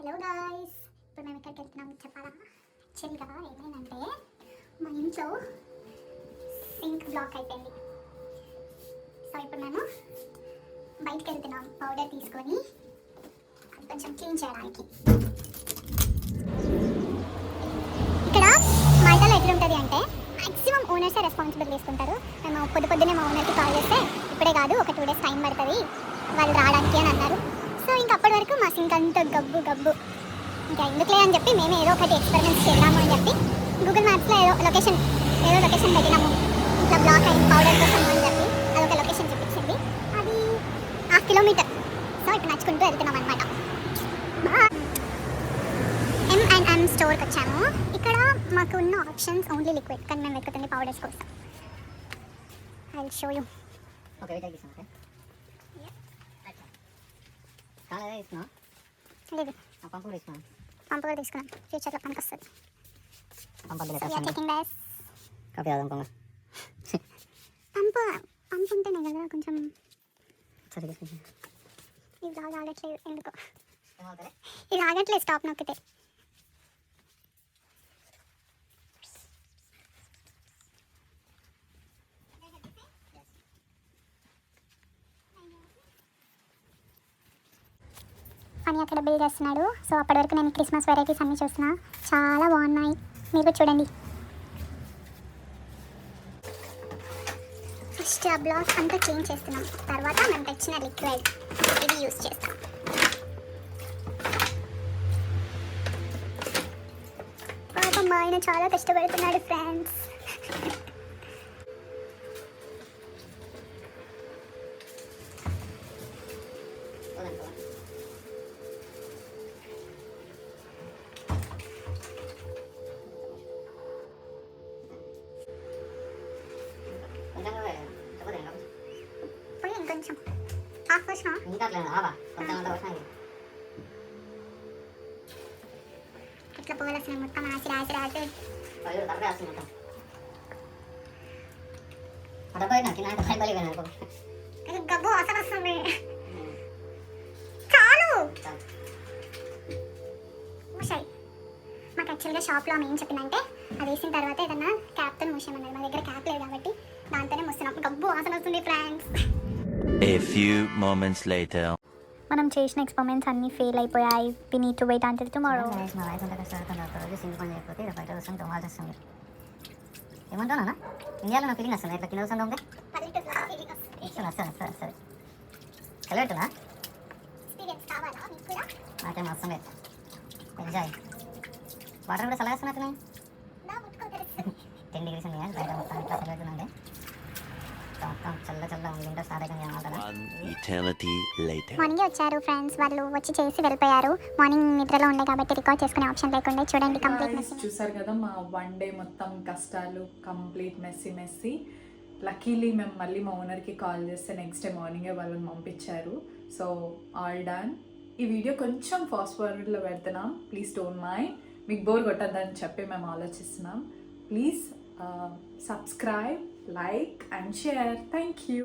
Hello guys, ఇప్పుడు మేము ఎక్కడికి వెళ్తున్నాం చెప్పాలా? యాక్చువల్గా ఏమైందంటే మా ఇంట్లో సింక్ బ్లాక్ అయిపోయింది. సో ఇప్పుడు మేము బయటకు వెళ్తున్నాం పౌడర్ తీసుకొని అది కొంచెం క్లీన్ చేయడానికి. ఇక్కడ మా ఇంట్లో ఎట్లుంటుంది అంటే మ్యాక్సిమం ఓనర్సే రెస్పాన్సిబుల్ తీసుకుంటారు. మేము పొద్దున్నే మా ఓనర్కి కాల్ చేస్తే ఇప్పుడే కాదు, ఒక 2 days టైం పడుతుంది వాళ్ళు రావడానికి అని అన్నారు. సో ఇంకా అప్పటి వరకు మా సింక్ అంతా గబ్బు ఇంకా ఎందుకులే అని చెప్పి మేము ఏదో ఒకటి ఎక్స్పెరిమెంట్స్ చేద్దాము అని చెప్పి గూగుల్ మ్యాప్స్లో ఏదో లొకేషన్ పెట్టినాము. ఇట్లా బ్లాక్ అయింది పౌడర్ కోసం అని చెప్పి అదొక లొకేషన్ చూపించింది. అది 1/2 kilometer. సో ఇప్పుడు నడుచుకుంటూ వెళ్తున్నాం అనమాట. M&M స్టోర్కి వచ్చాము. ఇక్కడ మాకు ఉన్న ఆప్షన్స్ ఓన్లీ లిక్విడ్, కానీ మేము వెతుకుతుంది పౌడర్స్ కోసం. I will show you. Okay wait చేస్తాను. లేదు, పంపు కూడా తీసుకున్నాం, ఫ్యూచర్లో పనికి వస్తుంది. పంపు ఉంటేనే కదా కొంచెం. ఇది బాగా ఆగట్లేదు, ఎందుకో ఇది ఆగట్లేదు, స్టాప్ నొక్కితే. అని అక్కడ బిల్ చేస్తున్నాడు. సో అప్పటి వరకు నేను క్రిస్మస్ వెరైటీస్ అన్నీ చూస్తున్నా, చాలా బాగున్నాయి, మీరు చూడండి. ఫస్ట్ ఆ బ్లాక్ అంతా క్లీన్ చేస్తున్నాం, తర్వాత మనం తెచ్చిన లిక్విడ్ ఇది యూస్ చేస్తాం. పాపం మా ఆయన చాలా కష్టపడుతున్నాడు ఫ్రెండ్స్. కొంచెం హాఫ్ వచ్చిన ఇట్లా పోవాలి అసలు మొత్తం ఆసి గబ్బు అసలు వస్తుంది. చాలు మాకు యాక్చువల్గా షాప్లో ఆమె ఏం చెప్పిందంటే అది వేసిన తర్వాత ఏదన్నా క్యాప్తో మూసేయమన్నది. మా దగ్గర క్యాప్ లేదు కాబట్టి దాంతోనే మూస్తున్నాం. గబ్బు వాసన వస్తుంది friends. A few moments later. మనం చేసిన ఎక్స్పెరిమెంట్స్ అన్నీ ఫెయిల్ అయిపోయాయి. We need to wait until tomorrow. ఏమంటానా ఇండియాలో నా ఫీలింగ్ వస్తుంది, ఇట్లా కింద వస్తుంది ఉంది సరే కలిపెట్టునా నాకేం వస్తుంది. ఎంజాయ్. వాటర్ కూడా సలహా వస్తున్నట్టున్నాయి. 10 degrees ఉన్నాయి బయట, మొత్తం ఇట్లా చల్లవుతుందండి. మార్నింగ్ వచ్చారు ఫ్రెండ్స్, వాళ్ళు వచ్చి చేసి వెళ్ళిపోయారు. మార్నింగ్ నిద్రలో ఉండే కాబట్టి రికార్డ్ చేసుకునే ఆప్షన్ లేకుండా చూడండి. కంప్లీట్ చూసారు కదా మా 1 day మొత్తం కష్టాలు, కంప్లీట్ మెస్సీ. లక్కీలీ మేము మళ్ళీ మా ఓనర్కి కాల్ చేస్తే నెక్స్ట్ డే మార్నింగే వాళ్ళని పంపించారు. So all done. ఈ వీడియో కొంచెం ఫాస్ట్ ఫార్వర్డ్లో పెడుతున్నాం, ప్లీజ్ డోంట్ మైండ్. మీకు బోర్ కొట్టద్దని చెప్పి మేము ఆలోచిస్తున్నాం. Please subscribe, like and share. Thank you.